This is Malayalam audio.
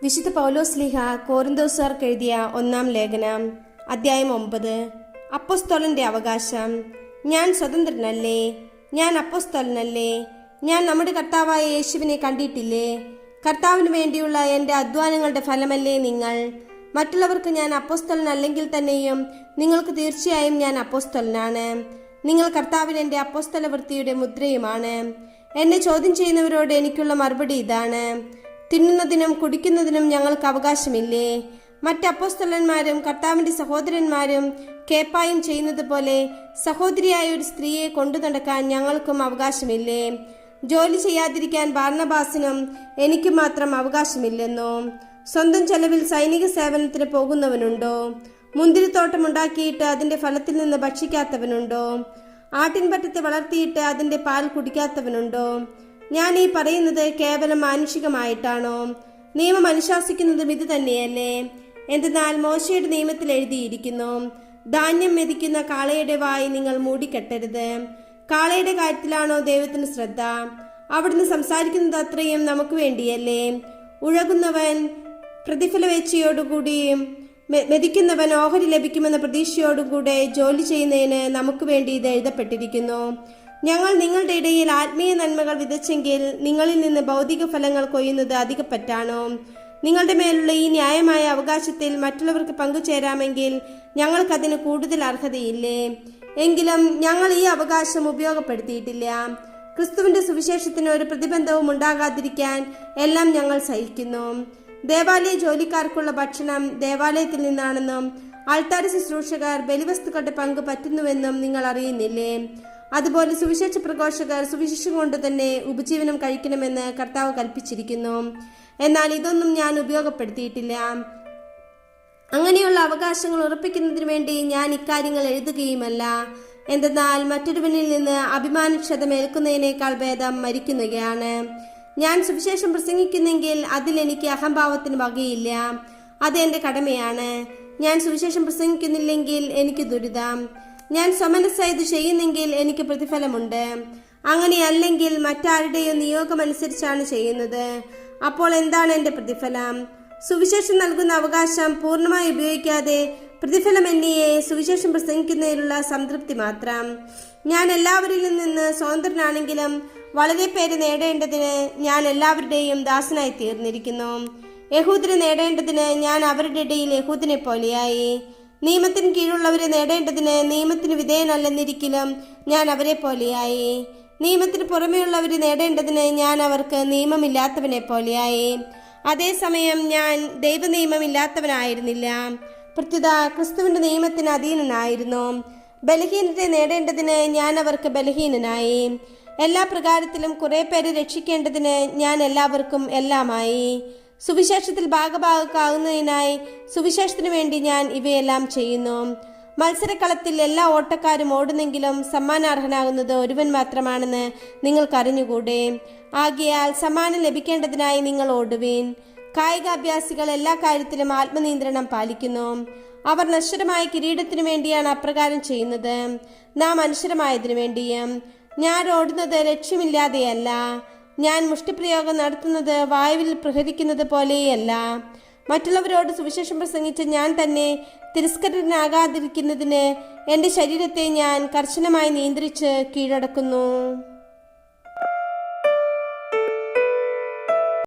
വിശുദ്ധ പൗലോസ്ലീഹ കോരിന്തോസുകാർക്ക് എഴുതിയ 1-ാം ലേഖനം, അധ്യായം 9. അപ്പോസ്തലന്റെ അവകാശം. ഞാൻ സ്വതന്ത്രനല്ലേ? ഞാൻ അപ്പോസ്തലനല്ലേ? ഞാൻ നമ്മുടെ കർത്താവായ യേശുവിനെ കണ്ടിട്ടില്ലേ? കർത്താവിന് വേണ്ടിയുള്ള എൻ്റെ അധ്വാനങ്ങളുടെ ഫലമല്ലേ നിങ്ങൾ? മറ്റുള്ളവർക്ക് ഞാൻ അപ്പോസ്തലനല്ലെങ്കിൽ തന്നെയും നിങ്ങൾക്ക് തീർച്ചയായും ഞാൻ അപ്പോസ്തലനാണ്. നിങ്ങൾ കർത്താവിന് എൻ്റെ അപ്പോസ്തല വൃത്തിയുടെ മുദ്രയുമാണ്. എന്നെ ചോദ്യം ചെയ്യുന്നവരോട് എനിക്കുള്ള മറുപടി ഇതാണ്: തിന്നുന്നതിനും കുടിക്കുന്നതിനും ഞങ്ങൾക്ക് അവകാശമില്ലേ? മറ്റ് അപ്പോസ്തലന്മാരും കർത്താവിന്റെ സഹോദരന്മാരും കേപ്പായും ചെയ്യുന്നത് പോലെ സഹോദരിയായ ഒരു സ്ത്രീയെ കൊണ്ടു നടക്കാൻ ഞങ്ങൾക്കും അവകാശമില്ലേ? ജോലി ചെയ്യാതിരിക്കാൻ ബാർന്നബാസിനും എനിക്ക് മാത്രം അവകാശമില്ലെന്നോ? സ്വന്തം ചെലവിൽ സൈനിക സേവനത്തിന് പോകുന്നവനുണ്ടോ? മുന്തിരിത്തോട്ടമുണ്ടാക്കിയിട്ട് അതിന്റെ ഫലത്തിൽ നിന്ന് ഭക്ഷിക്കാത്തവനുണ്ടോ? ആട്ടിൻപറ്റത്തെ വളർത്തിയിട്ട് അതിന്റെ പാൽ കുടിക്കാത്തവനുണ്ടോ? ഞാൻ ഈ പറയുന്നത് കേവലം മാനുഷികമായിട്ടാണോ? നിയമം അനുശാസിക്കുന്നതും ഇത് തന്നെയല്ലേ? എന്തെന്നാൽ മോശയുടെ നിയമത്തിൽ എഴുതിയിരിക്കുന്നു: ധാന്യം മെതിക്കുന്ന കാളയുടെ വായി നിങ്ങൾ മൂടിക്കെട്ടരുത്. കാളയുടെ കാര്യത്തിലാണോ ദൈവത്തിന് ശ്രദ്ധ? അവിടുന്ന് സംസാരിക്കുന്നത് അത്രയും നമുക്ക് വേണ്ടിയല്ലേ? ഉഴകുന്നവൻ പ്രതിഫലവേച്ഛയോടുകൂടിയും മെതിക്കുന്നവൻ ഓഹരി ലഭിക്കുമെന്ന പ്രതീക്ഷയോടുകൂടെ ജോലി ചെയ്യുന്നതിന് നമുക്ക് വേണ്ടി ഇത് എഴുതപ്പെട്ടിരിക്കുന്നു. ഞങ്ങൾ നിങ്ങളുടെ ഇടയിൽ ആത്മീയ നന്മകൾ വിതച്ചെങ്കിൽ നിങ്ങളിൽ നിന്ന് ഭൗതിക ഫലങ്ങൾ കൊയ്യുന്നത് അധികപ്പറ്റാണോ? നിങ്ങളുടെ മേലുള്ള ഈ ന്യായമായ അവകാശത്തിൽ മറ്റുള്ളവർക്ക് പങ്കുചേരാമെങ്കിൽ ഞങ്ങൾക്കതിന് കൂടുതൽ അർഹതയില്ലേ? എങ്കിലും ഞങ്ങൾ ഈ അവകാശം ഉപയോഗപ്പെടുത്തിയിട്ടില്ല. ക്രിസ്തുവിന്റെ സുവിശേഷത്തിന് ഒരു പ്രതിബന്ധവും ഉണ്ടാകാതിരിക്കാൻ എല്ലാം ഞങ്ങൾ സഹിക്കുന്നു. ദേവാലയ ജോലിക്കാർക്കുള്ള ഭക്ഷണം ദേവാലയത്തിൽ നിന്നാണെന്നും ആൾത്താര ശുശ്രൂഷകർ ബലിവസ്തുക്കളുടെ പങ്ക് പറ്റുന്നുവെന്നും നിങ്ങൾ അറിയുന്നില്ലേ? അതുപോലെ സുവിശേഷ പ്രഘോഷകർ സുവിശേഷം കൊണ്ട് തന്നെ ഉപജീവനം കഴിക്കണമെന്ന് കർത്താവ് കൽപ്പിച്ചിരിക്കുന്നു. എന്നാൽ ഇതൊന്നും ഞാൻ ഉപയോഗപ്പെടുത്തിയിട്ടില്ല. അങ്ങനെയുള്ള അവകാശങ്ങൾ ഉറപ്പിക്കുന്നതിന് വേണ്ടി ഞാൻ ഇക്കാര്യങ്ങൾ എഴുതുകയുമല്ല. എന്തെന്നാൽ മറ്റൊരുവനിൽ നിന്ന് അഭിമാനക്ഷതമേൽക്കുന്നതിനേക്കാൾ ഭേദം മരിക്കുന്നതാണ്. ഞാൻ സുവിശേഷം പ്രസംഗിക്കുന്നെങ്കിൽ അതിൽ എനിക്ക് അഹംഭാവത്തിന് വകയില്ല. അത് എൻ്റെ കടമയാണ്. ഞാൻ സുവിശേഷം പ്രസംഗിക്കുന്നില്ലെങ്കിൽ എനിക്ക് ദുരിതം. ഞാൻ സ്വമനസ്സായി ഇത് ചെയ്യുന്നെങ്കിൽ എനിക്ക് പ്രതിഫലമുണ്ട്. അങ്ങനെയല്ലെങ്കിൽ മറ്റാരുടെയും നിയോഗമനുസരിച്ചാണ് ചെയ്യുന്നത്. അപ്പോൾ എന്താണ് എൻ്റെ പ്രതിഫലം? സുവിശേഷം നൽകുന്ന അവകാശം പൂർണ്ണമായി ഉപയോഗിക്കാതെ പ്രതിഫലം എന്നിയെ സുവിശേഷം പ്രസംഗിക്കുന്നതിലുള്ള സംതൃപ്തി മാത്രം. ഞാൻ എല്ലാവരിലും നിന്ന് സ്വതന്ത്രനാണെങ്കിലും വളരെ പേര് നേടേണ്ടതിന് ഞാൻ എല്ലാവരുടെയും ദാസനായി തീർന്നിരിക്കുന്നു. യഹൂദരെ നേടേണ്ടതിന് ഞാൻ അവരുടെ ഇടയിൽ യഹൂദനെ പോലെയായി. നിയമത്തിന് കീഴുള്ളവരെ നേടേണ്ടതിന് നിയമത്തിന് വിധേയനല്ലെന്നിരിക്കലും ഞാൻ അവരെ പോലെയായി. നിയമത്തിന് പുറമെയുള്ളവരെ നേടേണ്ടതിന് ഞാൻ അവർക്ക് നിയമമില്ലാത്തവനെ പോലെയായി. അതേസമയം ഞാൻ ദൈവനിയമമില്ലാത്തവനായിരുന്നില്ല, പ്രത്യുത ക്രിസ്തുവിന്റെ നിയമത്തിന് അധീനനായിരുന്നു. ബലഹീനരെ നേടേണ്ടതിന് ഞാൻ അവർക്ക് ബലഹീനനായി. എല്ലാ പ്രകാരത്തിലും കുറെ പേരെ രക്ഷിക്കേണ്ടതിന് ഞാൻ എല്ലാവർക്കും എല്ലാമായി. സുവിശേഷത്തിൽ ഭാഗഭാഗക്കാവുന്നതിനായി സുവിശേഷത്തിനു വേണ്ടി ഞാൻ ഇവയെല്ലാം ചെയ്യുന്നു. മത്സരക്കളത്തിൽ എല്ലാ ഓട്ടക്കാരും ഓടുന്നെങ്കിലും സമ്മാനാർഹനാകുന്നത് ഒരുവൻ മാത്രമാണെന്ന് നിങ്ങൾക്കറിഞ്ഞുകൂടെ? ആകയാൽ സമ്മാനം ലഭിക്കേണ്ടതിനായി നിങ്ങൾ ഓടുവീൻ. കായികാഭ്യാസികൾ എല്ലാ കാര്യത്തിലും ആത്മനിയന്ത്രണം പാലിക്കുന്നു. അവർ നശ്വരമായ കിരീടത്തിനു വേണ്ടിയാണ് അപ്രകാരം ചെയ്യുന്നത്, നാം അനശ്വരമായതിനു വേണ്ടിയും. ഞാൻ ഓടുന്നത് ലക്ഷ്യമില്ലാതെയല്ല. ഞാൻ മുഷ്ടിപ്രയോഗം നടത്തുന്നത് വായുവിൽ പ്രഹരിക്കുന്നത് പോലെയല്ല. മറ്റുള്ളവരോട് സുവിശേഷം പ്രസംഗിച്ച് ഞാൻ തന്നെ തിരസ്കൃതനാകാതിരിക്കുന്നതിന് എൻ്റെ ശരീരത്തെ ഞാൻ കർശനമായി നിയന്ത്രിച്ച് കീഴടക്കുന്നു.